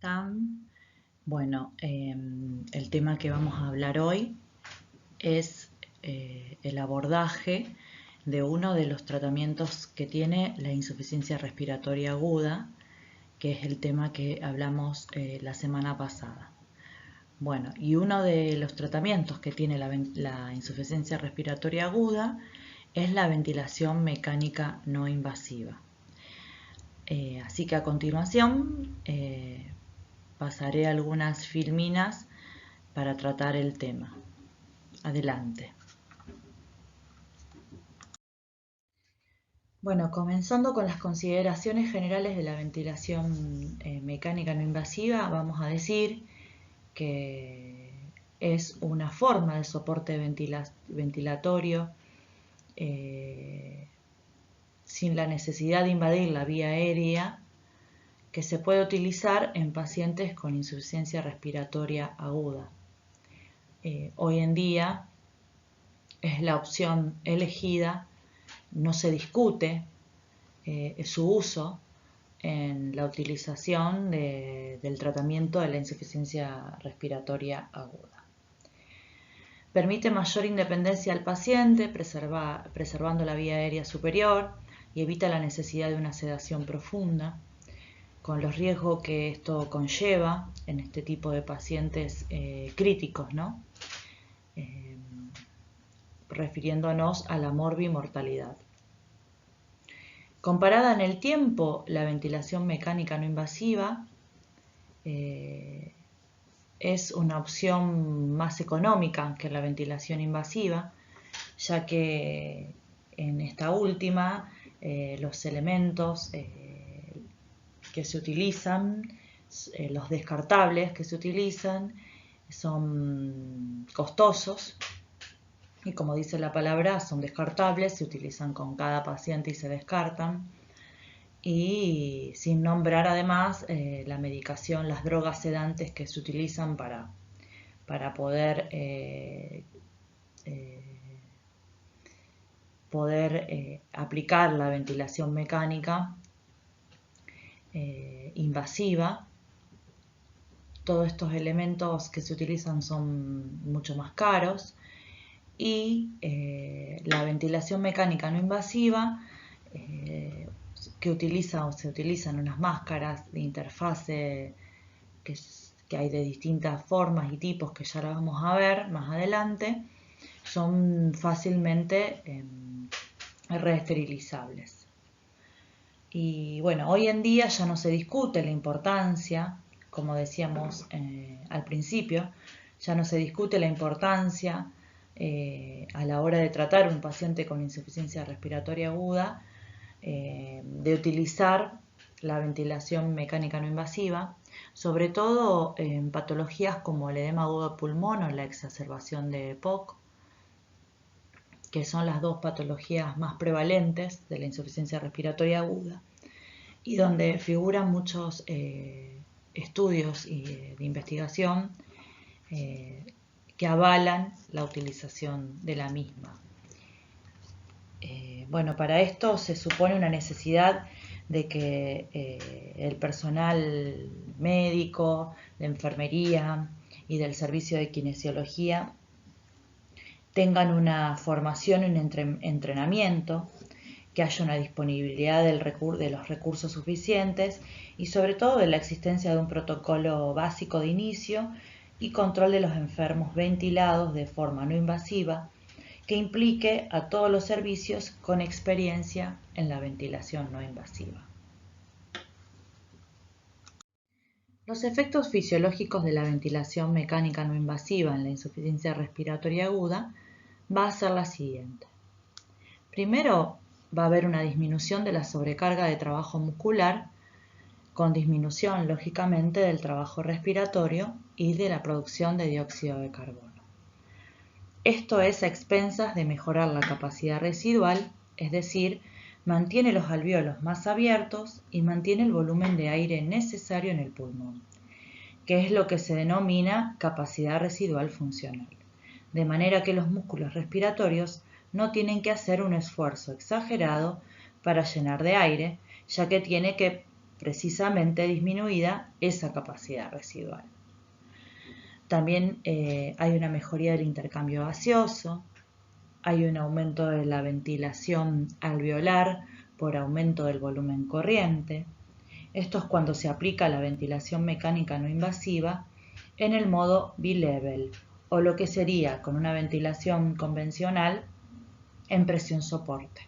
están? Bueno, el tema que vamos a hablar hoy es el abordaje de uno de los tratamientos que tiene la insuficiencia respiratoria aguda, que es el tema que hablamos la semana pasada. Bueno, y uno de los tratamientos que tiene la insuficiencia respiratoria aguda es la ventilación mecánica no invasiva. Así que a continuación pasaré algunas filminas para tratar el tema. Adelante. Bueno, comenzando con las consideraciones generales de la ventilación mecánica no invasiva, vamos a decir que es una forma de soporte ventilatorio sin la necesidad de invadir la vía aérea, que se puede utilizar en pacientes con insuficiencia respiratoria aguda. Hoy en día es la opción elegida, no se discute su uso en la utilización del tratamiento de la insuficiencia respiratoria aguda. Permite mayor independencia al paciente, preservando la vía aérea superior y evita la necesidad de una sedación profunda, con los riesgos que esto conlleva en este tipo de pacientes críticos, ¿no? Refiriéndonos a la morbimortalidad. Comparada en el tiempo, la ventilación mecánica no invasiva es una opción más económica que la ventilación invasiva, ya que en esta última los elementos que se utilizan, los descartables que se utilizan, son costosos y, como dice la palabra, son descartables, se utilizan con cada paciente y se descartan, y sin nombrar además la medicación, las drogas sedantes que se utilizan para poder aplicar la ventilación mecánica invasiva. Todos estos elementos que se utilizan son mucho más caros y la ventilación mecánica no invasiva se utilizan unas máscaras de interfase que hay de distintas formas y tipos que ya las vamos a ver más adelante, son fácilmente reesterilizables. Y bueno, hoy en día ya no se discute la importancia, como decíamos al principio, ya no se discute la importancia a la hora de tratar un paciente con insuficiencia respiratoria aguda de utilizar la ventilación mecánica no invasiva, sobre todo en patologías como el edema agudo de pulmón o la exacerbación de EPOC, que son las dos patologías más prevalentes de la insuficiencia respiratoria aguda y donde figuran muchos estudios de investigación que avalan la utilización de la misma. Bueno, para esto se supone una necesidad de que el personal médico, de enfermería y del servicio de kinesiología tengan una formación y un entrenamiento, que haya una disponibilidad de los recursos suficientes y sobre todo de la existencia de un protocolo básico de inicio y control de los enfermos ventilados de forma no invasiva, que implique a todos los servicios con experiencia en la ventilación no invasiva. Los efectos fisiológicos de la ventilación mecánica no invasiva en la insuficiencia respiratoria aguda va a ser la siguiente. Primero, va a haber una disminución de la sobrecarga de trabajo muscular, con disminución, lógicamente, del trabajo respiratorio y de la producción de dióxido de carbono. Esto es a expensas de mejorar la capacidad residual, es decir, mantiene los alvéolos más abiertos y mantiene el volumen de aire necesario en el pulmón, que es lo que se denomina capacidad residual funcional, de manera que los músculos respiratorios no tienen que hacer un esfuerzo exagerado para llenar de aire, ya que tiene que precisamente disminuida esa capacidad residual. También hay una mejoría del intercambio gaseoso, hay un aumento de la ventilación alveolar por aumento del volumen corriente. Esto es cuando se aplica la ventilación mecánica no invasiva en el modo B-Level, o lo que sería con una ventilación convencional en presión soporte,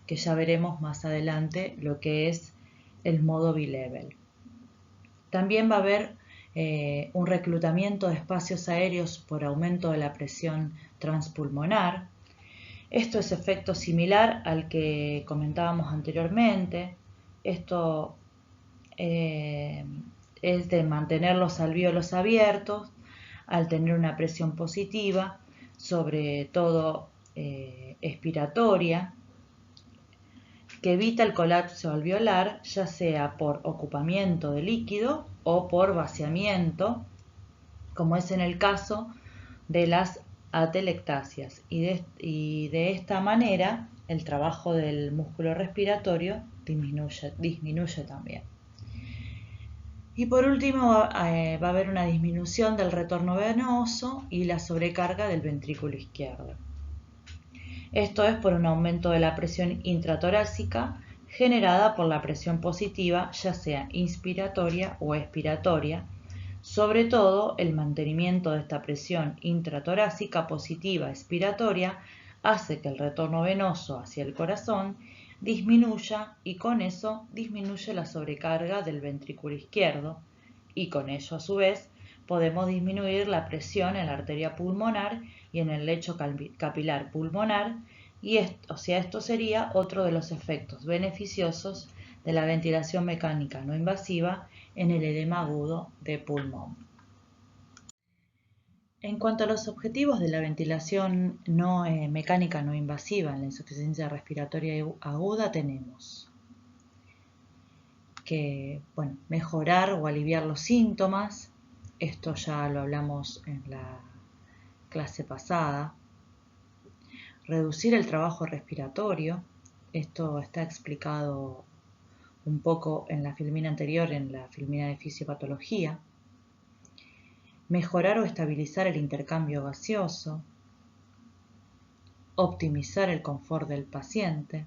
que ya veremos más adelante lo que es el modo B-Level. También va a haber un reclutamiento de espacios aéreos por aumento de la presión transpulmonar. Esto es efecto similar al que comentábamos anteriormente. Esto es de mantener los alvéolos abiertos al tener una presión positiva, sobre todo expiratoria, que evita el colapso alveolar, ya sea por ocupamiento de líquido o por vaciamiento, como es en el caso de las atelectasias. Y de esta manera el trabajo del músculo respiratorio disminuye también. Y por último va a haber una disminución del retorno venoso y la sobrecarga del ventrículo izquierdo. Esto es por un aumento de la presión intratorácica generada por la presión positiva, ya sea inspiratoria o expiratoria. Sobre todo, el mantenimiento de esta presión intratorácica positiva expiratoria hace que el retorno venoso hacia el corazón disminuya y con eso disminuye la sobrecarga del ventrículo izquierdo y con ello a su vez podemos disminuir la presión en la arteria pulmonar y en el lecho capilar pulmonar y esto sería otro de los efectos beneficiosos de la ventilación mecánica no invasiva en el edema agudo de pulmón. En cuanto a los objetivos de la ventilación mecánica no invasiva en la insuficiencia respiratoria aguda, tenemos que mejorar o aliviar los síntomas. Esto ya lo hablamos en la clase pasada. Reducir el trabajo respiratorio. Esto está explicado un poco en la filmina anterior, en la filmina de fisiopatología. Mejorar o estabilizar el intercambio gaseoso, optimizar el confort del paciente,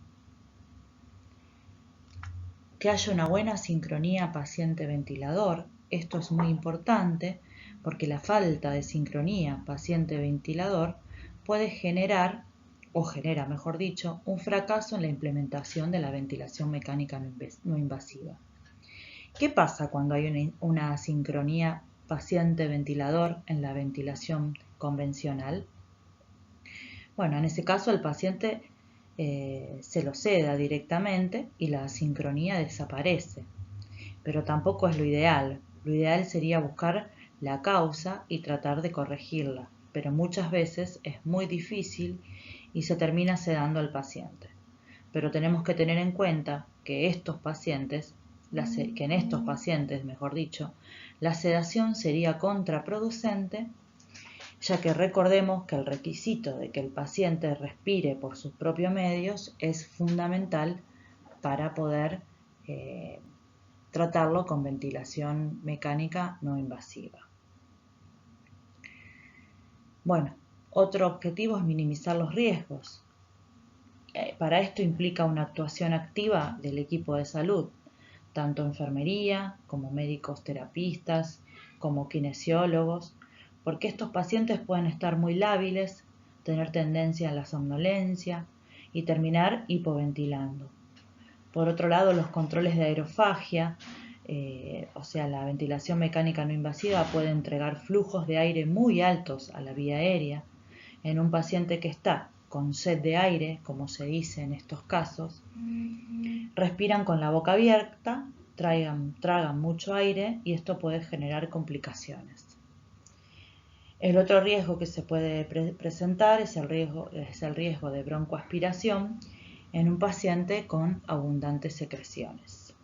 que haya una buena sincronía paciente-ventilador. Esto es muy importante porque la falta de sincronía paciente-ventilador puede generar, o genera mejor dicho, un fracaso en la implementación de la ventilación mecánica no invasiva. ¿Qué pasa cuando hay una sincronía paciente-ventilador en la ventilación convencional? Bueno, en ese caso el paciente se lo seda directamente y la sincronía desaparece, pero tampoco es lo ideal. Lo ideal sería buscar la causa y tratar de corregirla, pero muchas veces es muy difícil y se termina sedando al paciente. Pero tenemos que tener en cuenta que en estos pacientes, la sedación sería contraproducente, ya que recordemos que el requisito de que el paciente respire por sus propios medios es fundamental para poder tratarlo con ventilación mecánica no invasiva. Bueno, otro objetivo es minimizar los riesgos. Para esto implica una actuación activa del equipo de salud, tanto enfermería como médicos terapistas, como kinesiólogos, porque estos pacientes pueden estar muy lábiles, tener tendencia a la somnolencia y terminar hipoventilando. Por otro lado, los controles de aerofagia, la ventilación mecánica no invasiva puede entregar flujos de aire muy altos a la vía aérea. En un paciente que está con sed de aire, como se dice en estos casos, respiran con la boca abierta, tragan mucho aire y esto puede generar complicaciones. El otro riesgo que se puede presentar es el riesgo de broncoaspiración en un paciente con abundantes secreciones.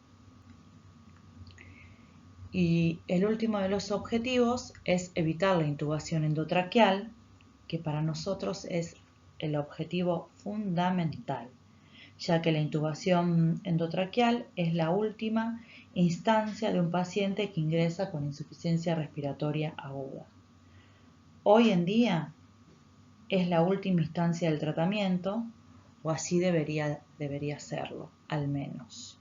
Y el último de los objetivos es evitar la intubación endotraqueal, que para nosotros es el objetivo fundamental, ya que la intubación endotraqueal es la última instancia de un paciente que ingresa con insuficiencia respiratoria aguda. Hoy en día es la última instancia del tratamiento, o así debería serlo, al menos.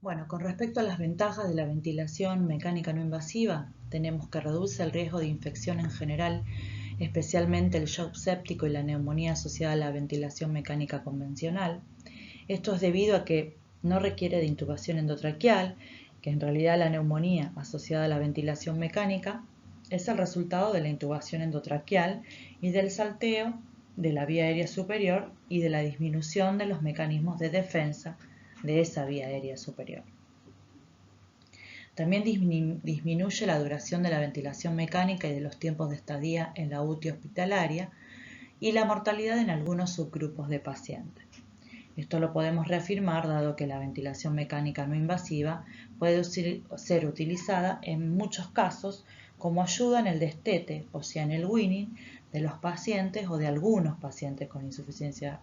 Bueno, con respecto a las ventajas de la ventilación mecánica no invasiva, tenemos que reduce el riesgo de infección en general, especialmente el shock séptico y la neumonía asociada a la ventilación mecánica convencional. Esto es debido a que no requiere de intubación endotraqueal, que en realidad la neumonía asociada a la ventilación mecánica es el resultado de la intubación endotraqueal y del salteo de la vía aérea superior y de la disminución de los mecanismos de defensa de esa vía aérea superior. También disminuye la duración de la ventilación mecánica y de los tiempos de estadía en la UTI hospitalaria y la mortalidad en algunos subgrupos de pacientes. Esto lo podemos reafirmar dado que la ventilación mecánica no invasiva puede ser utilizada en muchos casos como ayuda en el destete, o sea, en el weaning de los pacientes o de algunos pacientes con insuficiencia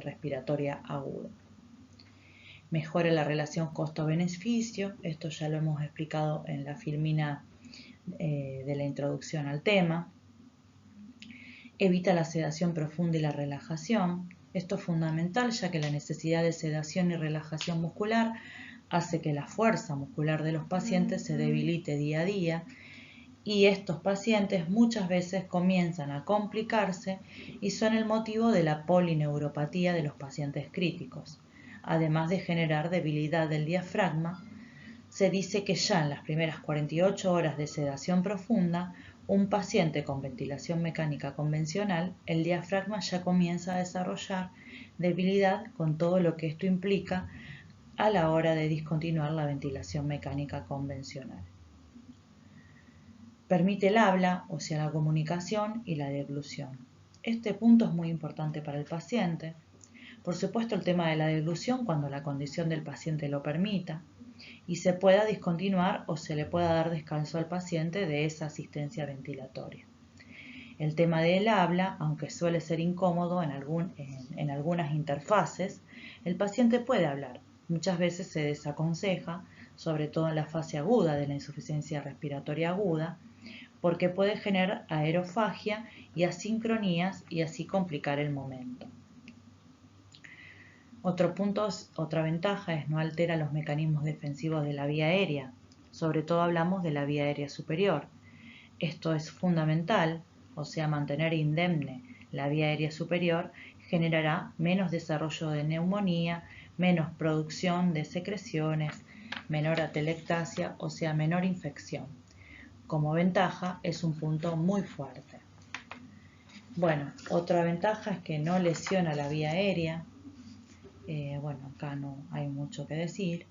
respiratoria aguda. Mejora la relación costo-beneficio, esto ya lo hemos explicado en la filmina de la introducción al tema. Evita la sedación profunda y la relajación. Esto es fundamental ya que la necesidad de sedación y relajación muscular hace que la fuerza muscular de los pacientes se debilite día a día y estos pacientes muchas veces comienzan a complicarse y son el motivo de la polineuropatía de los pacientes críticos. Además de generar debilidad del diafragma, se dice que ya en las primeras 48 horas de sedación profunda, un paciente con ventilación mecánica convencional, el diafragma ya comienza a desarrollar debilidad con todo lo que esto implica a la hora de discontinuar la ventilación mecánica convencional. Permite el habla, o sea, la comunicación y la deglución. Este punto es muy importante para el paciente. Por supuesto, el tema de la deglución cuando la condición del paciente lo permita y se pueda discontinuar o se le pueda dar descanso al paciente de esa asistencia ventilatoria. El tema del habla, aunque suele ser incómodo en algunas interfaces, el paciente puede hablar. Muchas veces se desaconseja, sobre todo en la fase aguda de la insuficiencia respiratoria aguda, porque puede generar aerofagia y asincronías y así complicar el momento. Otra ventaja es no altera los mecanismos defensivos de la vía aérea, sobre todo hablamos de la vía aérea superior. Esto es fundamental, o sea, mantener indemne la vía aérea superior generará menos desarrollo de neumonía, menos producción de secreciones, menor atelectasia, o sea, menor infección. Como ventaja es un punto muy fuerte. Bueno, otra ventaja es que no lesiona la vía aérea. Bueno, acá no hay mucho que decir.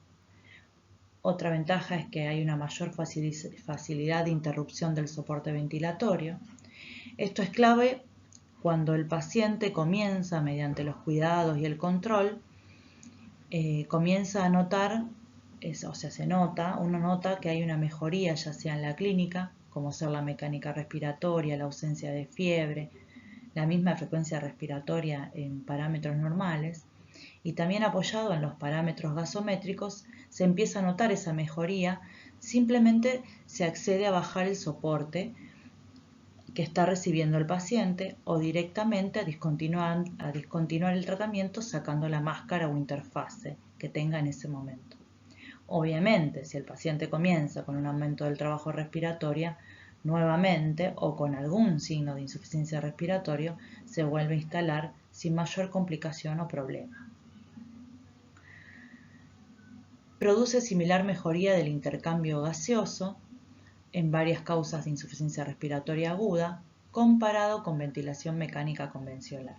Otra ventaja es que hay una mayor facilidad de interrupción del soporte ventilatorio. Esto es clave cuando el paciente comienza, mediante los cuidados y el control, comienza a notar, uno nota que hay una mejoría, ya sea en la clínica, como ser la mecánica respiratoria, la ausencia de fiebre, la misma frecuencia respiratoria en parámetros normales, y también apoyado en los parámetros gasométricos, se empieza a notar esa mejoría, simplemente se accede a bajar el soporte que está recibiendo el paciente o directamente a discontinuar el tratamiento sacando la máscara o interfase que tenga en ese momento. Obviamente, si el paciente comienza con un aumento del trabajo respiratorio, nuevamente o con algún signo de insuficiencia respiratoria, se vuelve a instalar sin mayor complicación o problema. Produce similar mejoría del intercambio gaseoso en varias causas de insuficiencia respiratoria aguda comparado con ventilación mecánica convencional.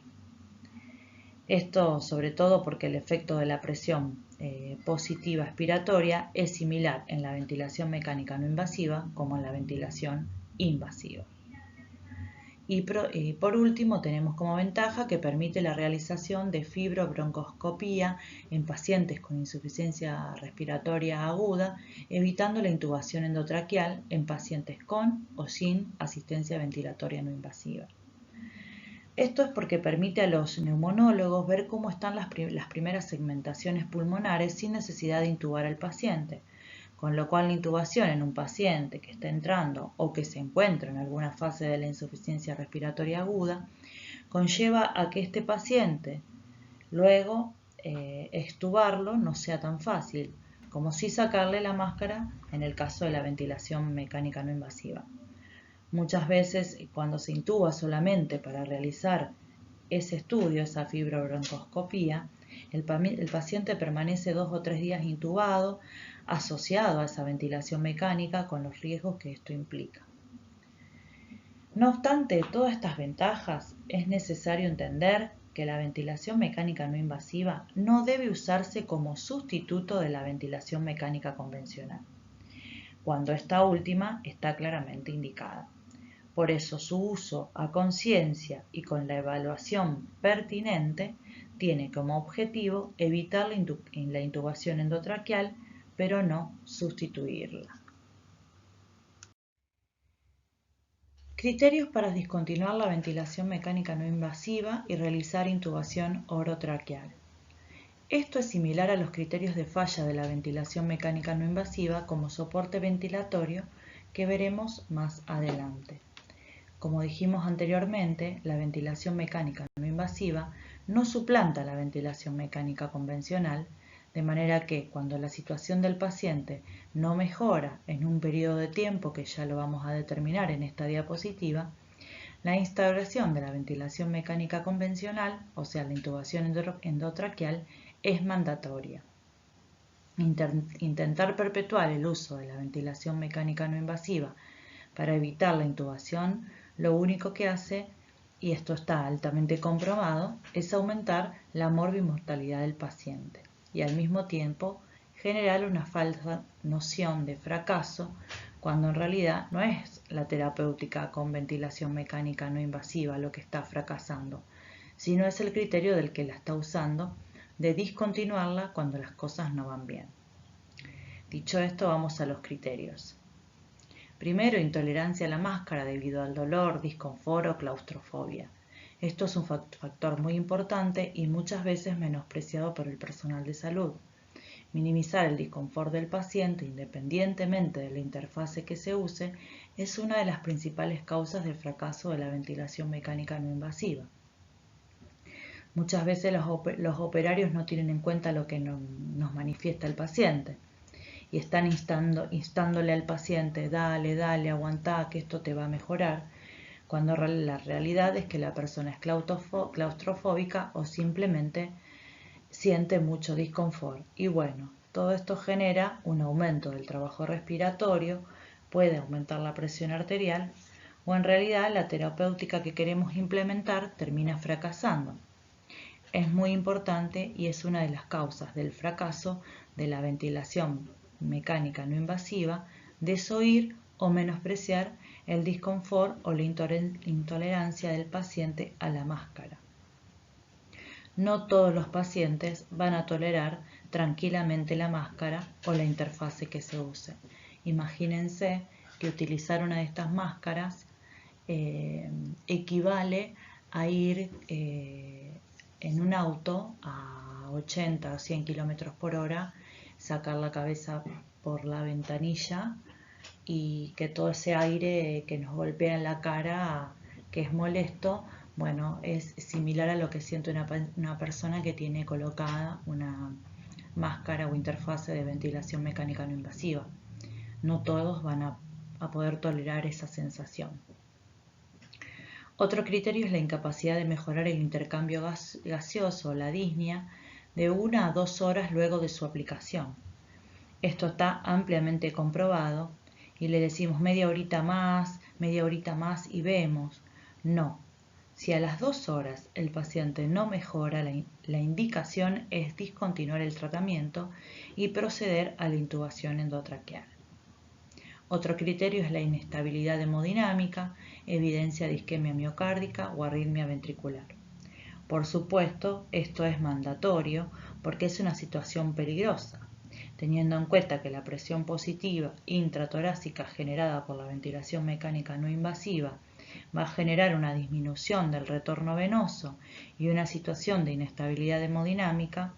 Esto sobre todo porque el efecto de la presión positiva expiratoria es similar en la ventilación mecánica no invasiva como en la ventilación invasiva. Y por último tenemos como ventaja que permite la realización de fibrobroncoscopía en pacientes con insuficiencia respiratoria aguda, evitando la intubación endotraqueal en pacientes con o sin asistencia ventilatoria no invasiva. Esto es porque permite a los neumonólogos ver cómo están las primeras segmentaciones pulmonares sin necesidad de intubar al paciente, con lo cual la intubación en un paciente que está entrando o que se encuentra en alguna fase de la insuficiencia respiratoria aguda conlleva a que este paciente luego extubarlo no sea tan fácil, como si sacarle la máscara en el caso de la ventilación mecánica no invasiva. Muchas veces cuando se intuba solamente para realizar ese estudio, esa fibrobroncoscopía, el paciente permanece 2 o 3 días intubado, asociado a esa ventilación mecánica con los riesgos que esto implica. No obstante todas estas ventajas, es necesario entender que la ventilación mecánica no invasiva no debe usarse como sustituto de la ventilación mecánica convencional, cuando esta última está claramente indicada. Por eso su uso a conciencia y con la evaluación pertinente tiene como objetivo evitar la intubación endotraqueal, pero no sustituirla. Criterios para discontinuar la ventilación mecánica no invasiva y realizar intubación orotraqueal. Esto es similar a los criterios de falla de la ventilación mecánica no invasiva como soporte ventilatorio que veremos más adelante. Como dijimos anteriormente, la ventilación mecánica no invasiva no suplanta la ventilación mecánica convencional, de manera que cuando la situación del paciente no mejora en un periodo de tiempo que ya lo vamos a determinar en esta diapositiva, la instauración de la ventilación mecánica convencional, o sea, la intubación endotraqueal, es mandatoria. Intentar perpetuar el uso de la ventilación mecánica no invasiva para evitar la intubación, lo único que hace, y esto está altamente comprobado, es aumentar la morbimortalidad del paciente y al mismo tiempo generar una falsa noción de fracaso cuando en realidad no es la terapéutica con ventilación mecánica no invasiva lo que está fracasando, sino es el criterio del que la está usando de discontinuarla cuando las cosas no van bien. Dicho esto, vamos a los criterios. Primero, intolerancia a la máscara debido al dolor, disconfort o claustrofobia. Esto es un factor muy importante y muchas veces menospreciado por el personal de salud. Minimizar el disconfort del paciente independientemente de la interfase que se use es una de las principales causas del fracaso de la ventilación mecánica no invasiva. Muchas veces los operarios no tienen en cuenta lo que nos manifiesta el paciente y están instándole al paciente, dale, aguantá, que esto te va a mejorar, cuando la realidad es que la persona es claustrofóbica o simplemente siente mucho disconfort. Y bueno, todo esto genera un aumento del trabajo respiratorio, puede aumentar la presión arterial o en realidad la terapéutica que queremos implementar termina fracasando. Es muy importante y es una de las causas del fracaso de la ventilación mecánica no invasiva, desoír o menospreciar el disconfort o la intolerancia del paciente a la máscara. No todos los pacientes van a tolerar tranquilamente la máscara o la interfase que se use. Imagínense que utilizar una de estas máscaras equivale a ir en un auto a 80 o 100 kilómetros por hora, sacar la cabeza por la ventanilla y que todo ese aire que nos golpea en la cara, que es molesto, bueno, es similar a lo que siente una persona que tiene colocada una máscara o interfase de ventilación mecánica no invasiva. No todos van a poder tolerar esa sensación. Otro criterio es la incapacidad de mejorar el intercambio gaseoso, la disnea, de 1 a 2 horas luego de su aplicación. Esto está ampliamente comprobado y le decimos media horita más y vemos. No, si a las 2 horas el paciente no mejora, la indicación es discontinuar el tratamiento y proceder a la intubación endotraqueal. Otro criterio es la inestabilidad hemodinámica, evidencia de isquemia miocárdica o arritmia ventricular. Por supuesto, esto es mandatorio porque es una situación peligrosa, teniendo en cuenta que la presión positiva intratorácica generada por la ventilación mecánica no invasiva va a generar una disminución del retorno venoso y una situación de inestabilidad hemodinámica,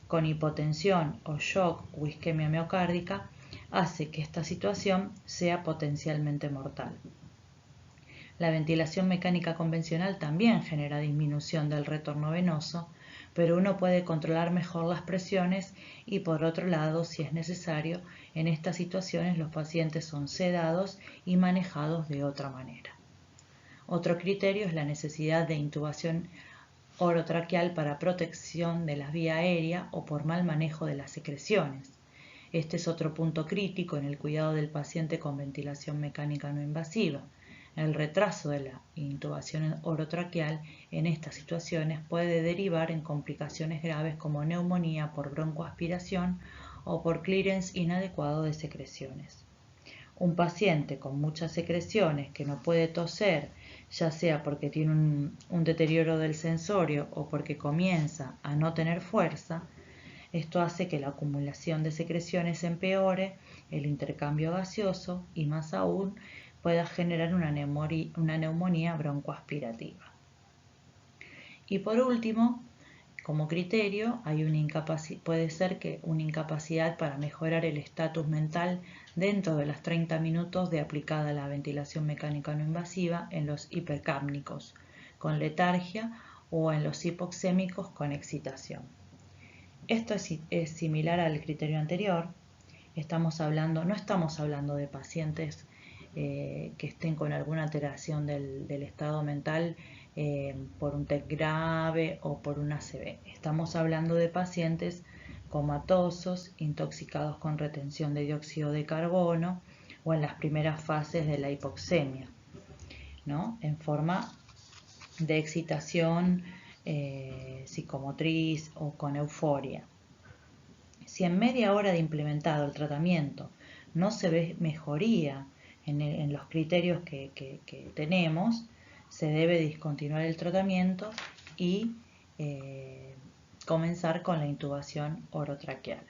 con hipotensión o shock o isquemia miocárdica, hace que esta situación sea potencialmente mortal. La ventilación mecánica convencional también genera disminución del retorno venoso, pero uno puede controlar mejor las presiones y, por otro lado, si es necesario, en estas situaciones los pacientes son sedados y manejados de otra manera. Otro criterio es la necesidad de intubación orotraqueal para protección de la vía aérea o por mal manejo de las secreciones. Este es otro punto crítico en el cuidado del paciente con ventilación mecánica no invasiva. El retraso de la intubación orotraqueal en estas situaciones puede derivar en complicaciones graves como neumonía por broncoaspiración o por clearance inadecuado de secreciones. Un paciente con muchas secreciones que no puede toser, ya sea porque tiene un deterioro del sensorio o porque comienza a no tener fuerza, esto hace que la acumulación de secreciones empeore, el intercambio gaseoso y, más aún, pueda generar una neumonía broncoaspirativa. Y por último, como criterio, puede ser que una incapacidad para mejorar el estatus mental dentro de los 30 minutos de aplicada la ventilación mecánica no invasiva en los hipercápnicos con letargia o en los hipoxémicos con excitación. Esto es similar al criterio anterior. No estamos hablando de pacientes que estén con alguna alteración del estado mental por un TEC grave o por una ACV. Estamos hablando de pacientes comatosos, intoxicados con retención de dióxido de carbono o en las primeras fases de la hipoxemia, ¿no? En forma de excitación psicomotriz o con euforia. Si en media hora de implementado el tratamiento no se ve mejoría en los criterios que tenemos, se debe discontinuar el tratamiento y comenzar con la intubación orotraqueal.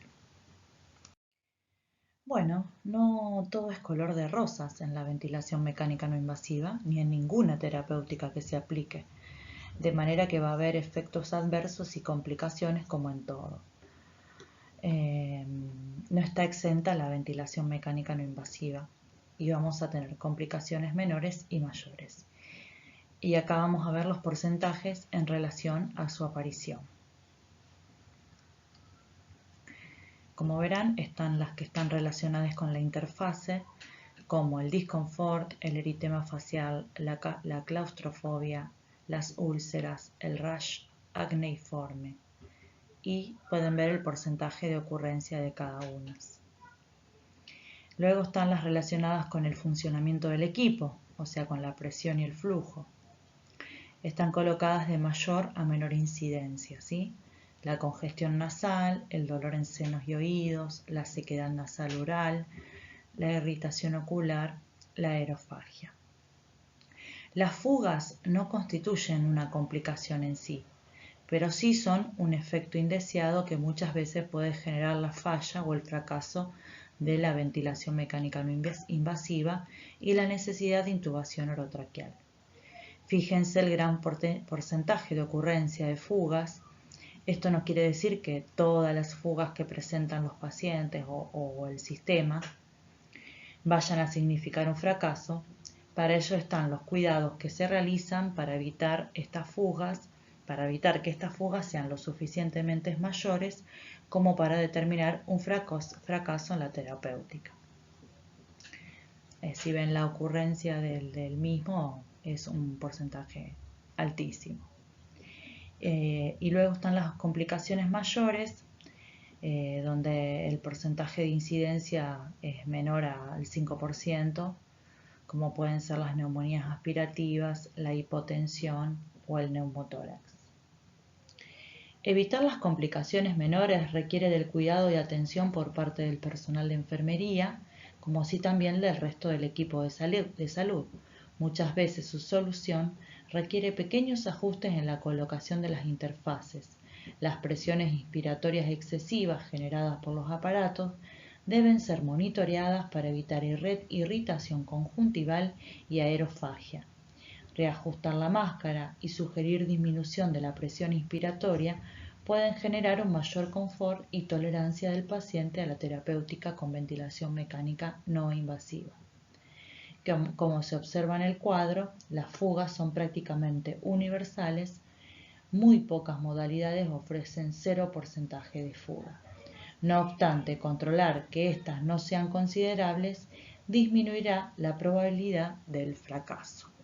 Bueno, no todo es color de rosas en la ventilación mecánica no invasiva ni en ninguna terapéutica que se aplique, de manera que va a haber efectos adversos y complicaciones como en todo. No está exenta la ventilación mecánica no invasiva y vamos a tener complicaciones menores y mayores. Y acá vamos a ver los porcentajes en relación a su aparición. Como verán, están las que están relacionadas con la interfase, como el disconfort, el eritema facial, la claustrofobia, las úlceras, el rash acneiforme. Y pueden ver el porcentaje de ocurrencia de cada una. Luego están las relacionadas con el funcionamiento del equipo, o sea, con la presión y el flujo. Están colocadas de mayor a menor incidencia, ¿sí? La congestión nasal, el dolor en senos y oídos, la sequedad nasal oral, la irritación ocular, la aerofagia. Las fugas no constituyen una complicación en sí, pero sí son un efecto indeseado que muchas veces puede generar la falla o el fracaso de la ventilación mecánica no invasiva y la necesidad de intubación orotraqueal. Fíjense el gran porcentaje de ocurrencia de fugas. Esto no quiere decir que todas las fugas que presentan los pacientes o el sistema vayan a significar un fracaso. Para ello están los cuidados que se realizan para evitar estas fugas, para evitar que estas fugas sean lo suficientemente mayores como para determinar un fracaso en la terapéutica. Si ven la ocurrencia del mismo, es un porcentaje altísimo. Y luego están las complicaciones mayores, donde el porcentaje de incidencia es menor al 5%, como pueden ser las neumonías aspirativas, la hipotensión o el neumotórax. Evitar las complicaciones menores requiere del cuidado y atención por parte del personal de enfermería, como así también del resto del equipo de salud. Muchas veces su solución requiere pequeños ajustes en la colocación de las interfaces. Las presiones inspiratorias excesivas generadas por los aparatos deben ser monitoreadas para evitar irritación conjuntival y aerofagia. reajustar la máscara y sugerir disminución de la presión inspiratoria pueden generar un mayor confort y tolerancia del paciente a la terapéutica con ventilación mecánica no invasiva. Como se observa en el cuadro, las fugas son prácticamente universales, muy pocas modalidades ofrecen 0% de fuga. No obstante, controlar que éstas no sean considerables disminuirá la probabilidad del fracaso.